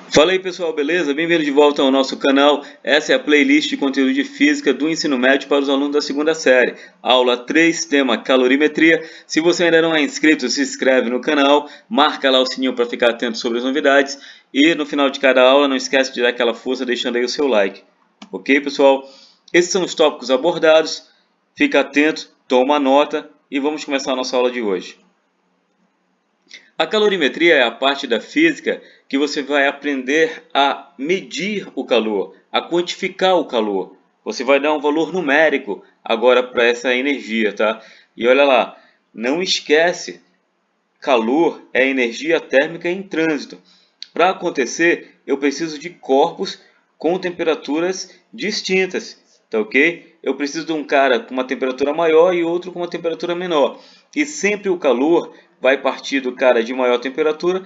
Fala aí pessoal, beleza? Bem-vindo de volta ao nosso canal. Essa é a playlist de conteúdo de física do ensino médio para os alunos da segunda série. Aula 3, tema calorimetria. Se você ainda não é inscrito, se inscreve no canal, marca lá o sininho para ficar atento sobre as novidades e no final de cada aula não esquece de dar aquela força deixando aí o seu like. Ok, pessoal? Esses são os tópicos abordados. Fica atento, toma nota e vamos começar a nossa aula de hoje. A calorimetria é a parte da física que você vai aprender a medir o calor, a quantificar o calor. Você vai dar um valor numérico agora para essa energia, tá? E olha lá, não esquece, calor é energia térmica em trânsito. Para acontecer, eu preciso de corpos com temperaturas distintas, tá ok? Eu preciso de um cara com uma temperatura maior e outro com uma temperatura menor. E sempre o calor vai partir do cara de maior temperatura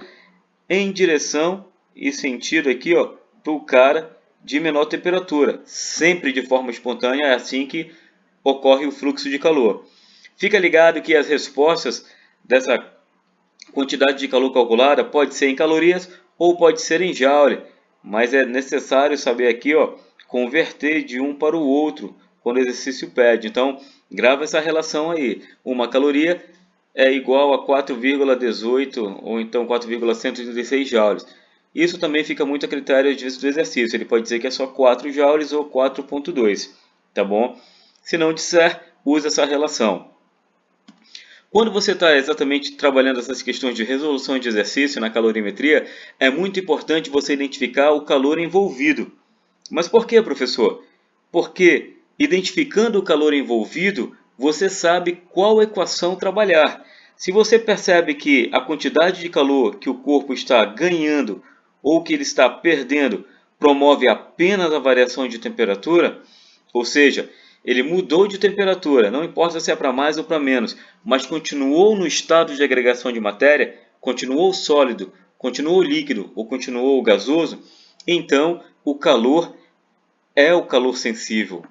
em direção e sentido aqui, ó, do cara de menor temperatura. Sempre de forma espontânea, é assim que ocorre o fluxo de calor. Fica ligado que as respostas dessa quantidade de calor calculada pode ser em calorias ou pode ser em joule, mas é necessário saber aqui, ó, converter de um para o outro quando o exercício pede. Então, grava essa relação aí. Uma caloria é igual a 4,18 ou então 4,136 joules. Isso também fica muito a critério do exercício. Ele pode dizer que é só 4 joules ou 4,2, tá bom? Se não disser, use essa relação. Quando você está exatamente trabalhando essas questões de resolução de exercício na calorimetria, é muito importante você identificar o calor envolvido. Mas por que, professor? Porque identificando o calor envolvido, você sabe qual equação trabalhar. Se você percebe que a quantidade de calor que o corpo está ganhando ou que ele está perdendo promove apenas a variação de temperatura, ou seja, ele mudou de temperatura, não importa se é para mais ou para menos, mas continuou no estado de agregação de matéria, continuou sólido, continuou líquido ou continuou gasoso, então o calor é o calor sensível.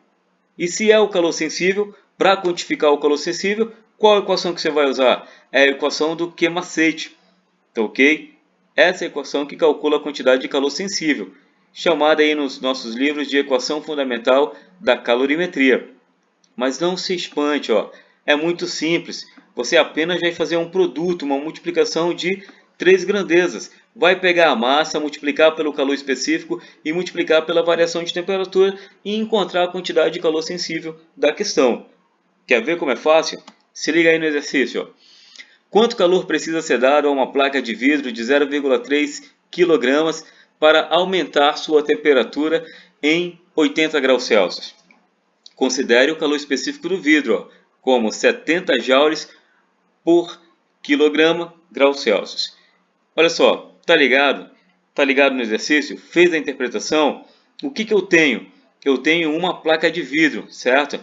E se é o calor sensível, para quantificar o calor sensível, qual a equação que você vai usar? É a equação do Q-macete, tá ok? Essa é a equação que calcula a quantidade de calor sensível, chamada aí nos nossos livros de equação fundamental da calorimetria. Mas não se espante, ó. É muito simples. Você apenas vai fazer um produto, uma multiplicação de três grandezas. Vai pegar a massa, multiplicar pelo calor específico e multiplicar pela variação de temperatura e encontrar a quantidade de calor sensível da questão. Quer ver como é fácil? Se liga aí no exercício. Ó. Quanto calor precisa ser dado a uma placa de vidro de 0,3 kg para aumentar sua temperatura em 80 graus Celsius? Considere o calor específico do vidro, ó, como 70 joules por quilograma graus Celsius. Olha só, tá ligado? Tá ligado no exercício? Fez a interpretação? O que eu tenho? Eu tenho uma placa de vidro, certo?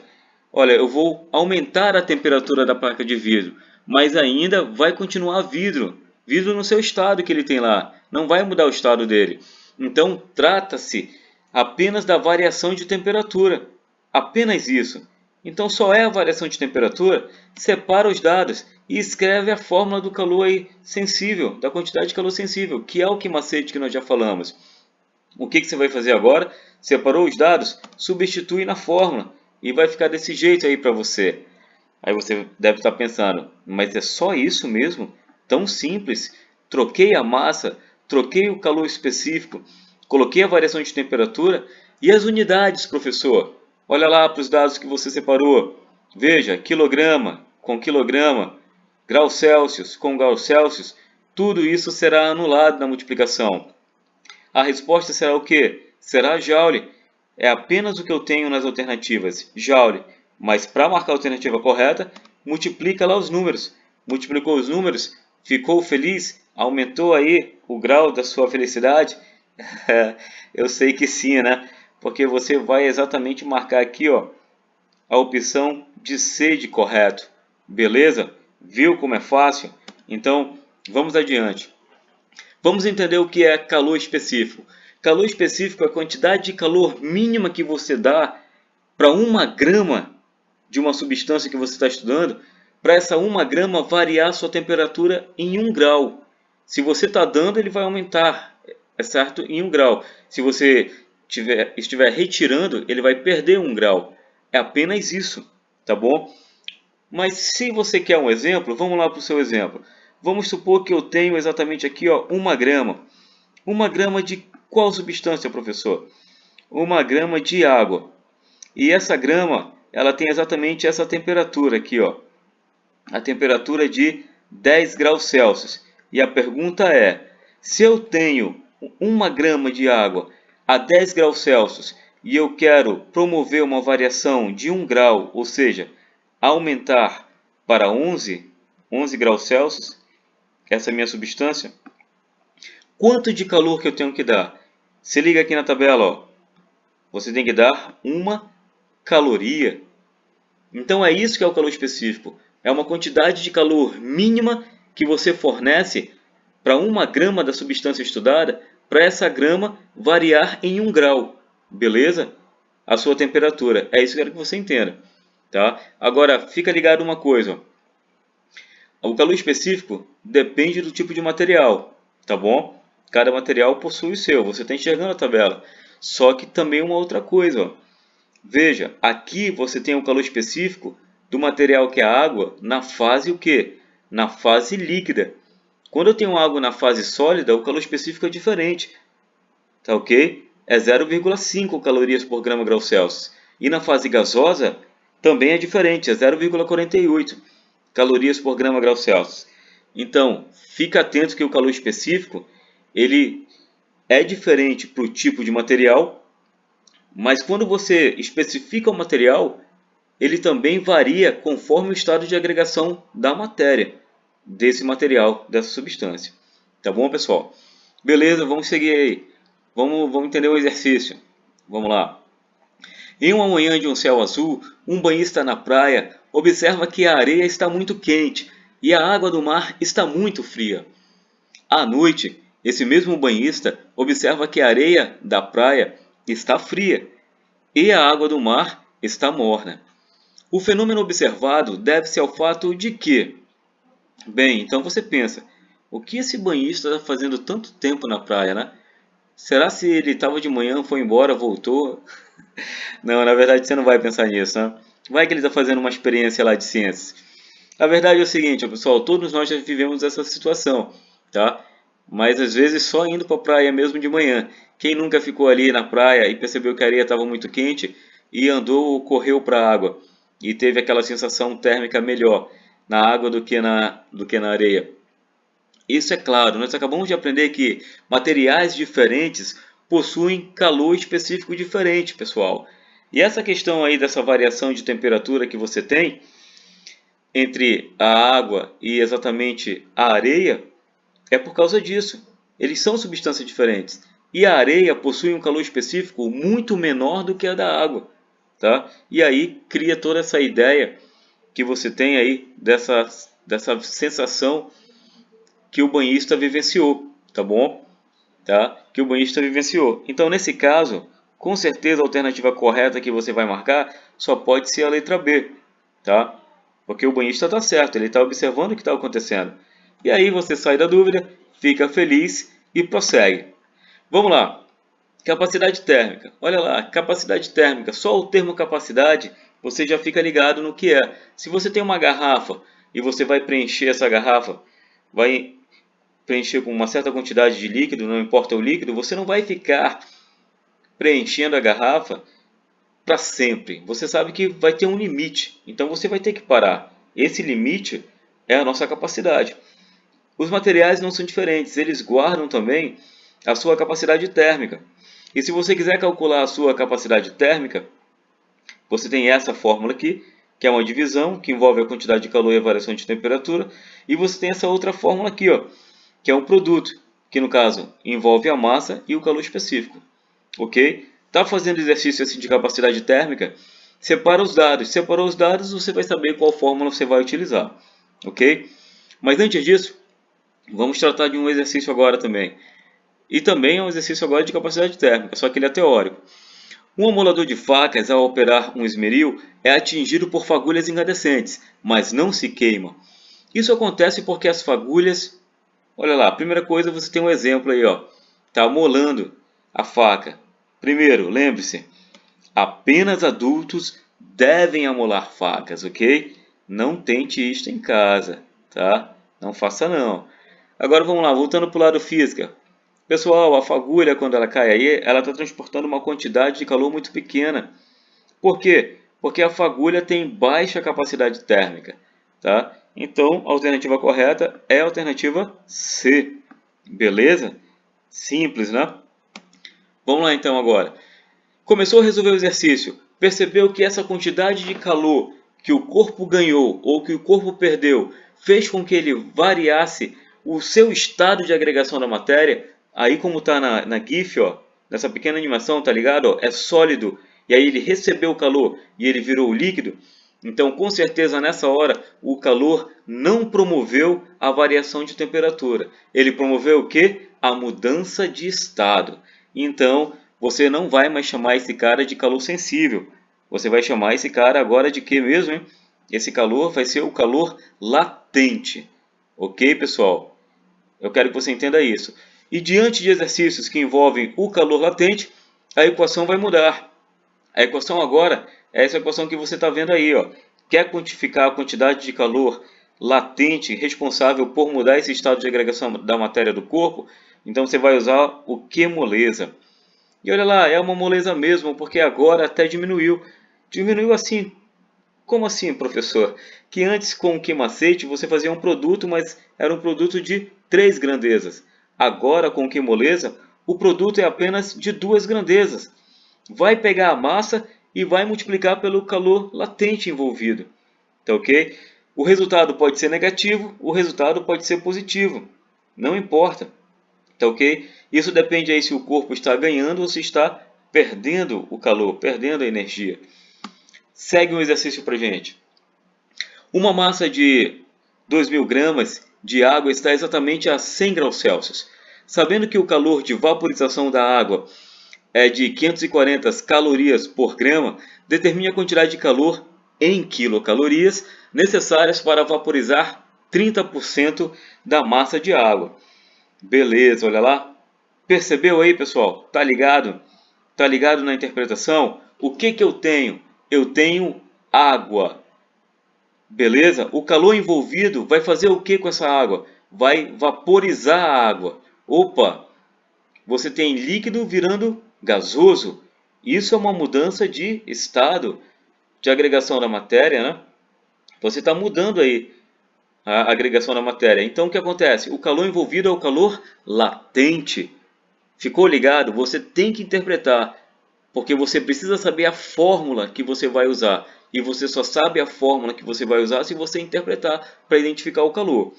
Olha, eu vou aumentar a temperatura da placa de vidro, mas ainda vai continuar vidro. Vidro no seu estado que ele tem lá. Não vai mudar o estado dele. Então, trata-se apenas da variação de temperatura. Apenas isso. Então, só é a variação de temperatura. Separa os dados e escreve a fórmula do calor aí sensível, da quantidade de calor sensível, que é o Q-macete que nós já falamos. O que você vai fazer agora? Separou os dados? Substitui na fórmula e vai ficar desse jeito aí para você. Aí você deve estar pensando, mas é só isso mesmo? Tão simples? Troquei a massa, troquei o calor específico, coloquei a variação de temperatura e as unidades, professor? Olha lá para os dados que você separou. Veja, quilograma com quilograma, graus Celsius com graus Celsius, tudo isso será anulado na multiplicação. A resposta será o quê? Será joule. É apenas o que eu tenho nas alternativas, joule. Mas para marcar a alternativa correta, multiplica lá os números. Multiplicou os números, ficou feliz? Aumentou aí o grau da sua felicidade? Eu sei que sim, né? Porque você vai exatamente marcar aqui, ó, a opção de C de correto. Beleza? Viu como é fácil? Então, vamos adiante. Vamos entender o que é calor específico. Calor específico é a quantidade de calor mínima que você dá para 1 grama de uma substância que você está estudando, para essa 1 grama variar sua temperatura em 1 grau. Se você está dando, ele vai aumentar. certo? Em 1 grau. Se você estiver retirando, ele vai perder 1 grau. É apenas isso, tá bom? Mas se você quer um exemplo, vamos lá para o seu exemplo. Vamos supor que eu tenho exatamente aqui, ó, 1 grama. 1 grama de qual substância, professor? 1 grama de água. E essa grama, ela tem exatamente essa temperatura aqui, ó. A temperatura de 10 graus Celsius. E a pergunta é, se eu tenho 1 grama de água a 10 graus Celsius e eu quero promover uma variação de 1 grau, ou seja, aumentar para 11 graus Celsius, essa é a minha substância, quanto de calor que eu tenho que dar? Se liga aqui na tabela, ó. Você tem que dar 1 caloria. Então é isso que é o calor específico. É uma quantidade de calor mínima que você fornece para 1 grama da substância estudada, para essa grama variar em 1 grau. Beleza? A sua temperatura. É isso que eu quero que você entenda. Tá? Agora, fica ligado uma coisa. O calor específico depende do tipo de material. Tá bom? Cada material possui o seu. Você está enxergando a tabela. Só que também uma outra coisa. Ó. Veja, aqui você tem o calor específico do material que é a água na fase o quê? Na fase líquida. Quando eu tenho água na fase sólida, o calor específico é diferente. Tá ok? É 0,5 calorias por grama grau Celsius. E na fase gasosa também é diferente, é 0,48 calorias por grama grau Celsius. Então, fica atento que o calor específico ele é diferente para o tipo de material, mas quando você especifica o material, ele também varia conforme o estado de agregação da matéria, desse material, dessa substância. Tá bom, pessoal? Beleza, vamos seguir aí. Vamos entender o exercício. Vamos lá. Em uma manhã de um céu azul, um banhista na praia observa que a areia está muito quente e a água do mar está muito fria. À noite, esse mesmo banhista observa que a areia da praia está fria e a água do mar está morna. O fenômeno observado deve-se ao fato de que... Bem, então você pensa, o que esse banhista está fazendo tanto tempo na praia, né? Será se ele estava de manhã, foi embora, voltou? Não, na verdade você não vai pensar nisso, né? Vai que ele está fazendo uma experiência lá de ciências. A verdade é o seguinte, pessoal, todos nós já vivemos essa situação, tá? Mas às vezes só indo para a praia mesmo de manhã. Quem nunca ficou ali na praia e percebeu que a areia estava muito quente e andou ou correu para a água e teve aquela sensação térmica melhor na água do que na areia? Isso é claro, nós acabamos de aprender que materiais diferentes possuem calor específico diferente, pessoal. E essa questão aí dessa variação de temperatura que você tem entre a água e exatamente a areia é por causa disso. Eles são substâncias diferentes. E a areia possui um calor específico muito menor do que a da água. Tá? E aí cria toda essa ideia que você tem aí dessa sensação que o banhista vivenciou, tá bom? Tá? Que o banhista vivenciou. Então, nesse caso, com certeza a alternativa correta que você vai marcar só pode ser a letra B, tá? Porque o banhista está certo, ele está observando o que está acontecendo. E aí você sai da dúvida, fica feliz e prossegue. Vamos lá. Capacidade térmica. Olha lá, capacidade térmica. Só o termo capacidade você já fica ligado no que é. Se você tem uma garrafa e você vai preencher essa garrafa, vai preencher com uma certa quantidade de líquido, não importa o líquido, você não vai ficar preenchendo a garrafa para sempre. Você sabe que vai ter um limite, então você vai ter que parar. Esse limite é a nossa capacidade. Os materiais não são diferentes, eles guardam também a sua capacidade térmica. E se você quiser calcular a sua capacidade térmica, você tem essa fórmula aqui, que é uma divisão, que envolve a quantidade de calor e a variação de temperatura. E você tem essa outra fórmula aqui, ó, que é um produto, que no caso envolve a massa e o calor específico. Ok? Está fazendo exercício assim de capacidade térmica? Separa os dados. Separou os dados, você vai saber qual fórmula você vai utilizar. Ok? Mas antes disso, vamos tratar de um exercício agora também. E também é um exercício agora de capacidade térmica, só que ele é teórico. Um amolador de facas, ao operar um esmeril, é atingido por fagulhas incandescentes, mas não se queima. Isso acontece porque as fagulhas... Olha lá, primeira coisa, você tem um exemplo aí, ó. está amolando a faca. Primeiro, lembre-se, apenas adultos devem amolar facas, ok? Não tente isto em casa, tá? Não faça não. Agora vamos lá, voltando para o lado física. Pessoal, a fagulha, quando ela cai aí, ela está transportando uma quantidade de calor muito pequena. Por quê? Porque a fagulha tem baixa capacidade térmica, tá? Então, a alternativa correta é a alternativa C. Beleza? Simples, né? Vamos lá então agora. Começou a resolver o exercício. Percebeu que essa quantidade de calor que o corpo ganhou ou que o corpo perdeu fez com que ele variasse o seu estado de agregação da matéria. Aí como está na GIF, ó, nessa pequena animação, tá ligado? Ó, é sólido. E aí ele recebeu o calor e ele virou líquido. Então, com certeza, nessa hora, o calor não promoveu a variação de temperatura. Ele promoveu o quê? A mudança de estado. Então, você não vai mais chamar esse cara de calor sensível. Você vai chamar esse cara agora de quê mesmo, hein? Esse calor vai ser o calor latente. Ok, pessoal? Eu quero que você entenda isso. E diante de exercícios que envolvem o calor latente, a equação vai mudar. A equação agora é essa equação que você está vendo aí, ó. Quer quantificar a quantidade de calor latente responsável por mudar esse estado de agregação da matéria do corpo? Então você vai usar o Q moleza. E olha lá, é uma moleza mesmo, porque agora até diminuiu. Diminuiu assim. Como assim, professor? Que antes com o Q macete você fazia um produto, mas era um produto de 3 grandezas. Agora com o Q moleza, o produto é apenas de 2 grandezas. Vai pegar a massa e vai multiplicar pelo calor latente envolvido. Tá ok? O resultado pode ser negativo, o resultado pode ser positivo. Não importa. Tá ok? Isso depende aí se o corpo está ganhando ou se está perdendo o calor, perdendo a energia. Segue um exercício para gente. Uma massa de 2.000 gramas de água está exatamente a 100 graus Celsius. Sabendo que o calor de vaporização da água é de 540 calorias por grama, determine a quantidade de calor em quilocalorias necessárias para vaporizar 30% da massa de água. Beleza, olha lá. Percebeu aí, pessoal? Tá ligado? Tá ligado na interpretação? O que que eu tenho? Eu tenho água. Beleza? O calor envolvido vai fazer o que com essa água? Vai vaporizar a água. Opa! Você tem líquido virando gasoso. Isso é uma mudança de estado de agregação da matéria, né? Você está mudando aí a agregação da matéria. Então o que acontece? O calor envolvido é o calor latente. Ficou ligado? Você tem que interpretar, porque você precisa saber a fórmula que você vai usar. E você só sabe a fórmula que você vai usar se você interpretar para identificar o calor.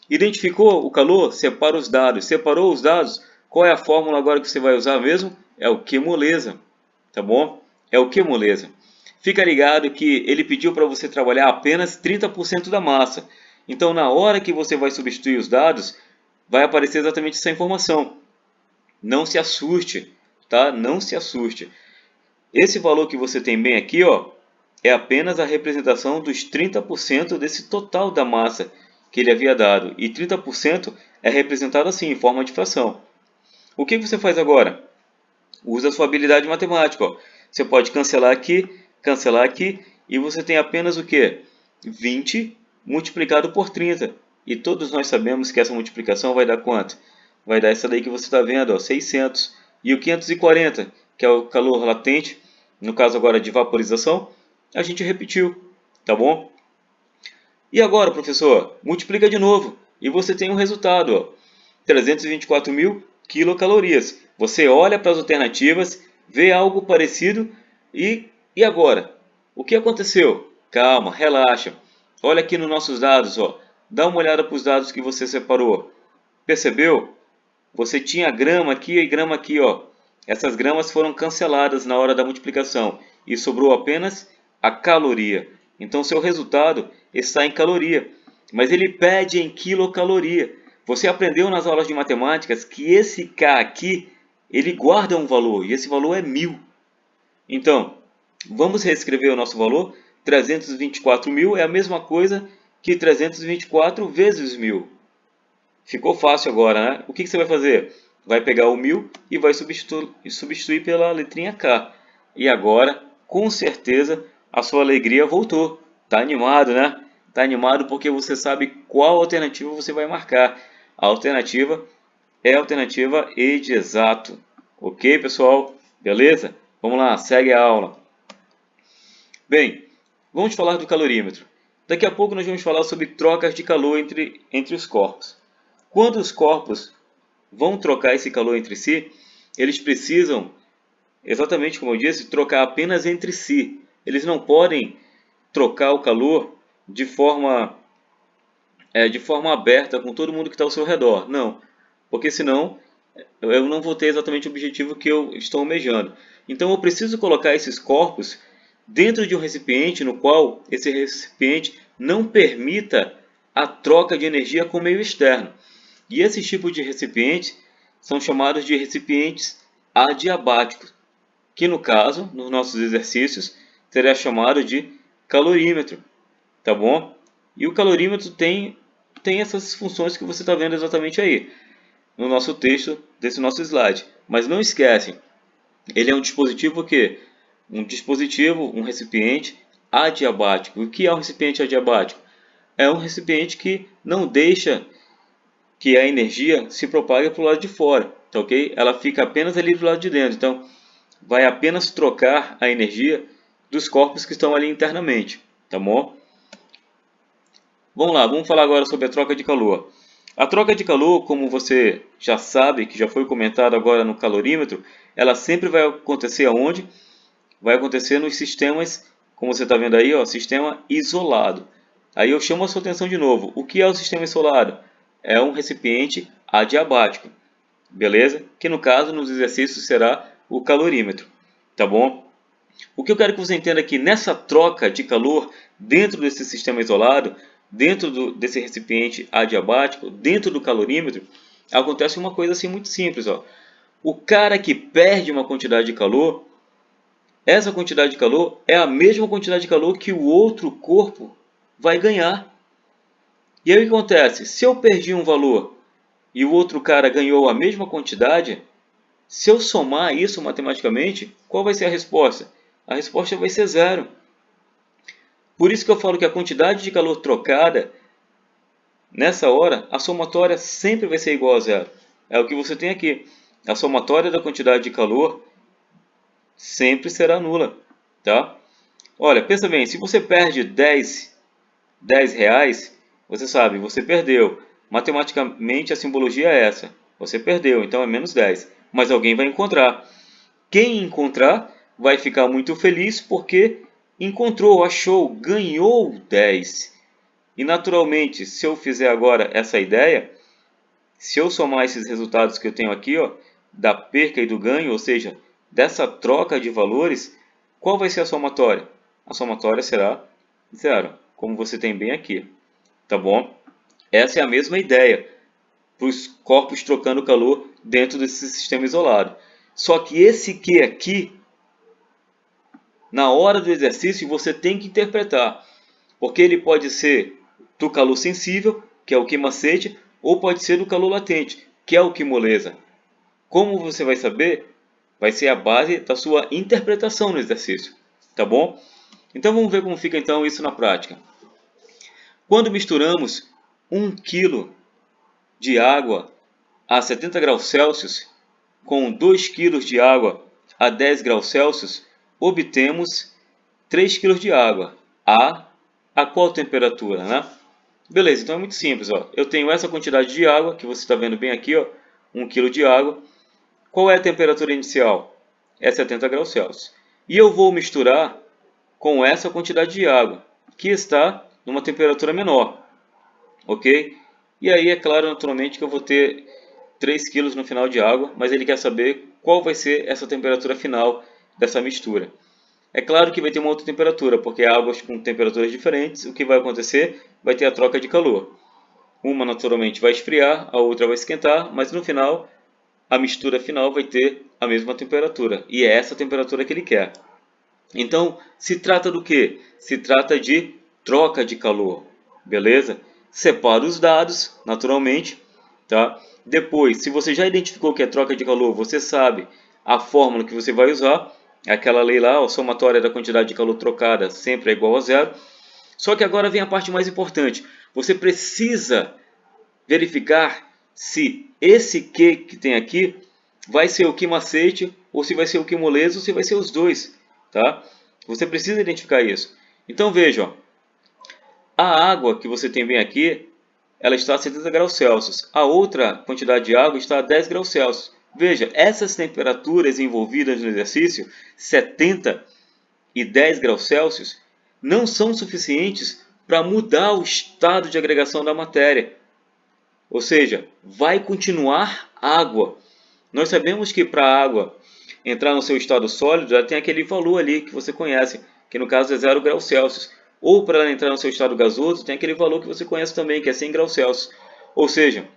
Identificou o calor? Separa os dados. Separou os dados? Qual é a fórmula agora que você vai usar mesmo? É o Q moleza. Tá bom? É o Q moleza. Fica ligado que ele pediu para você trabalhar apenas 30% da massa. Então, na hora que você vai substituir os dados, vai aparecer exatamente essa informação. Não se assuste, tá? Não se assuste. Esse valor que você tem bem aqui, ó, é apenas a representação dos 30% desse total da massa que ele havia dado. E 30% é representado assim, em forma de fração. O que você faz agora? Usa a sua habilidade matemática. Ó. Você pode cancelar aqui, e você tem apenas o quê? 20 multiplicado por 30. E todos nós sabemos que essa multiplicação vai dar quanto? Vai dar essa daí que você está vendo, ó, 600. E o 540, que é o calor latente, no caso agora de vaporização, a gente repetiu, tá bom? E agora, professor, multiplica de novo e você tem um resultado, ó, 324.000 quilocalorias. Você olha para as alternativas, vê algo parecido e agora? O que aconteceu? Calma, relaxa. Olha aqui nos nossos dados, ó. Dá uma olhada para os dados que você separou. Percebeu? Você tinha grama aqui e grama aqui, ó. Essas gramas foram canceladas na hora da multiplicação e sobrou apenas a caloria. Então seu resultado está em caloria, mas ele pede em quilocaloria. Você aprendeu nas aulas de matemáticas que esse K aqui, ele guarda um valor e esse valor é 1000. Então, vamos reescrever o nosso valor. 324.000 é a mesma coisa que 324 vezes 1000. Ficou fácil agora, né? O que você vai fazer? vai pegar o 1000 e vai substituir pela letrinha K. E agora, com certeza, a sua alegria voltou. Tá animado, né? Tá animado porque você sabe qual alternativa você vai marcar. A alternativa é a alternativa E de exato. Ok, pessoal? Beleza? Vamos lá, segue a aula. Bem, vamos falar do calorímetro. Daqui a pouco nós vamos falar sobre trocas de calor entre os corpos. Quando os corpos vão trocar esse calor entre si, eles precisam, exatamente como eu disse, trocar apenas entre si. Eles não podem trocar o calor de forma aberta com todo mundo que está ao seu redor. Não, porque senão eu não vou ter exatamente o objetivo que eu estou almejando. Então eu preciso colocar esses corpos dentro de um recipiente no qual esse recipiente não permita a troca de energia com o meio externo. E esses tipos de recipientes são chamados de recipientes adiabáticos, que no caso, nos nossos exercícios, será chamado de calorímetro, tá bom? E o calorímetro tem essas funções que você está vendo exatamente aí, no nosso texto desse nosso slide. Mas não esquece, ele é um dispositivo que? Um recipiente adiabático. O que é um recipiente adiabático? É um recipiente que não deixa que a energia se propague para o lado de fora, tá ok? Ela fica apenas ali do lado de dentro, então vai apenas trocar a energia dos corpos que estão ali internamente, tá bom? Vamos lá, vamos falar agora sobre a troca de calor. A troca de calor, como você já sabe, que já foi comentado agora no calorímetro, ela sempre vai acontecer aonde? Vai acontecer nos sistemas, como você está vendo aí, ó, sistema isolado. Aí eu chamo a sua atenção de novo. O que é o sistema isolado? É um recipiente adiabático, beleza? Que no caso, nos exercícios, será o calorímetro, tá bom? O que eu quero que você entenda é que nessa troca de calor dentro desse sistema isolado, dentro desse recipiente adiabático, dentro do calorímetro, acontece uma coisa assim muito simples, ó. O cara que perde uma quantidade de calor, essa quantidade de calor é a mesma quantidade de calor que o outro corpo vai ganhar. E aí o que acontece? Se eu perdi um valor e o outro cara ganhou a mesma quantidade, se eu somar isso matematicamente, qual vai ser a resposta? A resposta vai ser zero. Por isso que eu falo que a quantidade de calor trocada, nessa hora, a somatória sempre vai ser igual a zero. É o que você tem aqui. A somatória da quantidade de calor sempre será nula, tá? Olha, pensa bem, se você perde 10 reais, você sabe, você perdeu. Matematicamente a simbologia é essa. Você perdeu, então é menos 10. Mas alguém vai encontrar. Quem encontrar vai ficar muito feliz porque encontrou, achou, ganhou 10. E naturalmente, se eu fizer agora essa ideia, se eu somar esses resultados que eu tenho aqui, ó, da perca e do ganho, ou seja, dessa troca de valores, qual vai ser a somatória? A somatória será zero, como você tem bem aqui, tá bom? Essa é a mesma ideia para os corpos trocando calor dentro desse sistema isolado. Só que esse Q aqui, na hora do exercício, você tem que interpretar, porque ele pode ser do calor sensível, que é o Q-macete, ou pode ser do calor latente, que é o Q-moleza. Como você vai saber? Vai ser a base da sua interpretação no exercício, tá bom? Então vamos ver como fica então isso na prática. Quando misturamos 1 kg de água a 70 graus Celsius com 2 kg de água a 10 graus Celsius, obtemos 3 kg de água a qual temperatura, né? Beleza, então é muito simples, ó. Eu tenho essa quantidade de água, que você está vendo bem aqui, ó, 1 kg de água. Qual é a temperatura inicial? É 70 graus Celsius. E eu vou misturar com essa quantidade de água, que está numa temperatura menor, ok? E aí é claro, naturalmente, que eu vou ter 3 kg no final de água, mas ele quer saber qual vai ser essa temperatura final dessa mistura. É claro que vai ter uma outra temperatura, porque águas com temperaturas diferentes, o que vai acontecer? Vai ter a troca de calor. Uma naturalmente vai esfriar, a outra vai esquentar, mas no final, a mistura final vai ter a mesma temperatura. E é essa temperatura que ele quer. Então, se trata do quê? Se trata de troca de calor, beleza? Separa os dados, naturalmente, tá? Depois, se você já identificou que é troca de calor, você sabe a fórmula que você vai usar, aquela lei lá, a somatória da quantidade de calor trocada sempre é igual a zero. Só que agora vem a parte mais importante. Você precisa verificar se esse Q que tem aqui vai ser o Q macete, ou se vai ser o Q moleza, ou se vai ser os dois. Tá? Você precisa identificar isso. Então veja, ó, a água que você tem bem aqui, ela está a 70 graus Celsius. A outra quantidade de água está a 10 graus Celsius. Veja, essas temperaturas envolvidas no exercício, 70 e 10 graus Celsius, não são suficientes para mudar o estado de agregação da matéria. Ou seja, vai continuar água. Nós sabemos que para a água entrar no seu estado sólido, ela tem aquele valor ali que você conhece, que no caso é 0 graus Celsius. Ou para ela entrar no seu estado gasoso, tem aquele valor que você conhece também, que é 100 graus Celsius. Ou seja,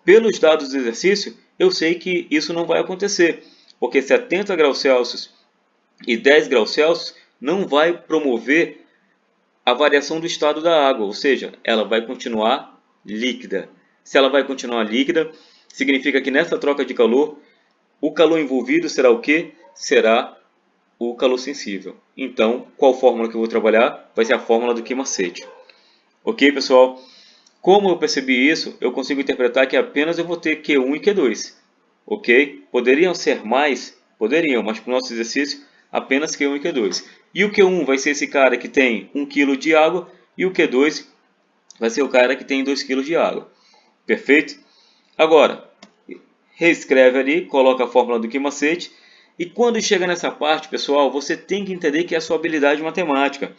pelos dados do exercício, eu sei que isso não vai acontecer, porque 70 graus Celsius e 10 graus Celsius não vai promover a variação do estado da água, ou seja, ela vai continuar líquida. Se ela vai continuar líquida, significa que nessa troca de calor, o calor envolvido será o quê? Será o calor sensível. Então, qual fórmula que eu vou trabalhar? Vai ser a fórmula do Q macete. Ok, pessoal? Como eu percebi isso, eu consigo interpretar que apenas eu vou ter Q1 e Q2. Ok? Poderiam ser mais? Poderiam, mas para o nosso exercício, apenas Q1 e Q2. E o Q1 vai ser esse cara que tem 1 kg de água, e o Q2 vai ser o cara que tem 2 kg de água. Perfeito? Agora, reescreve ali, coloca a fórmula do Q macete, e quando chega nessa parte, pessoal, você tem que entender que é a sua habilidade matemática.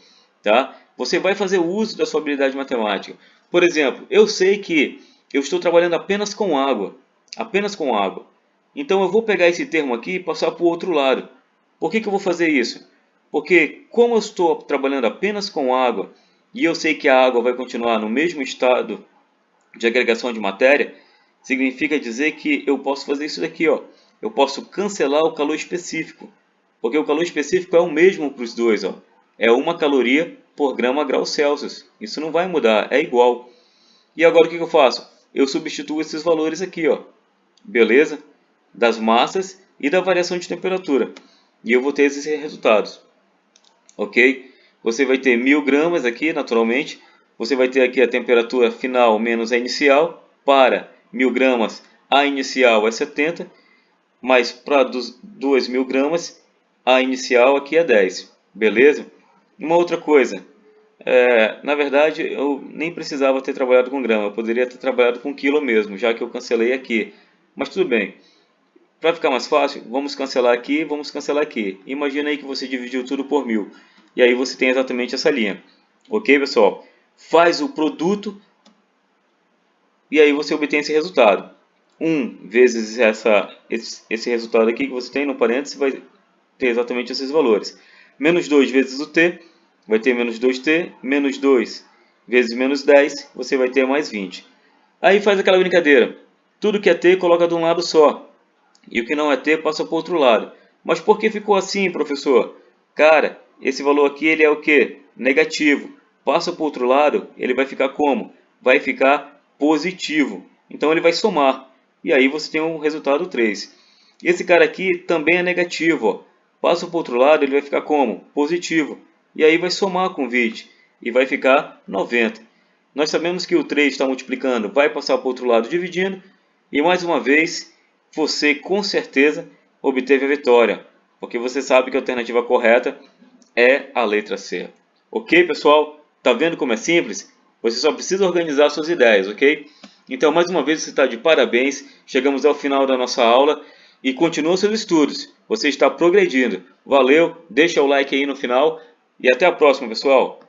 Tá? Você vai fazer uso da sua habilidade matemática. Por exemplo, eu sei que eu estou trabalhando apenas com água. Apenas com água. Então eu vou pegar esse termo aqui e passar para o outro lado. Por que eu vou fazer isso? Porque como eu estou trabalhando apenas com água, e eu sei que a água vai continuar no mesmo estado de agregação de matéria, significa dizer que eu posso fazer isso daqui, ó. Eu posso cancelar o calor específico, porque o calor específico é o mesmo para os dois, ó. É 1 caloria por grama grau Celsius. Isso não vai mudar, é igual. E agora o que eu faço? Eu substituo esses valores aqui, ó. Beleza? Das massas e da variação de temperatura. E eu vou ter esses resultados. Ok? Você vai ter 1000 gramas aqui, naturalmente. Você vai ter aqui a temperatura final menos a inicial. Para 1000 gramas, a inicial é 70. Mas para 2000 gramas, a inicial aqui é 10. Beleza? Uma outra coisa. Na verdade, eu nem precisava ter trabalhado com grama. Eu poderia ter trabalhado com quilo mesmo, já que eu cancelei aqui. Mas tudo bem. Para ficar mais fácil, vamos cancelar aqui, vamos cancelar aqui. Imagina aí que você dividiu tudo por 1000. E aí você tem exatamente essa linha. Ok, pessoal? Faz o produto e aí você obtém esse resultado. 1 vezes esse resultado aqui que você tem no parênteses vai ter exatamente esses valores. Menos 2 vezes o t, vai ter menos 2t. Menos 2 vezes menos 10, você vai ter mais 20. Aí faz aquela brincadeira. Tudo que é t, coloca de um lado só. E o que não é t, passa para o outro lado. Mas por que ficou assim, professor? Cara, esse valor aqui ele é o quê? Negativo. Passa para o outro lado, ele vai ficar como? Vai ficar positivo. Então ele vai somar. E aí você tem o resultado 3. Esse cara aqui também é negativo. Ó. Passa para o outro lado, ele vai ficar como? Positivo. E aí vai somar com 20. E vai ficar 90. Nós sabemos que o 3 está multiplicando, vai passar para o outro lado dividindo. E mais uma vez, você com certeza obteve a vitória. Porque você sabe que a alternativa correta é a letra C. Ok, pessoal? Tá vendo como é simples? Você só precisa organizar suas ideias, ok? Então, mais uma vez, você está de parabéns. Chegamos ao final da nossa aula e continua seus estudos. Você está progredindo. Valeu, deixa o like aí no final e até a próxima, pessoal!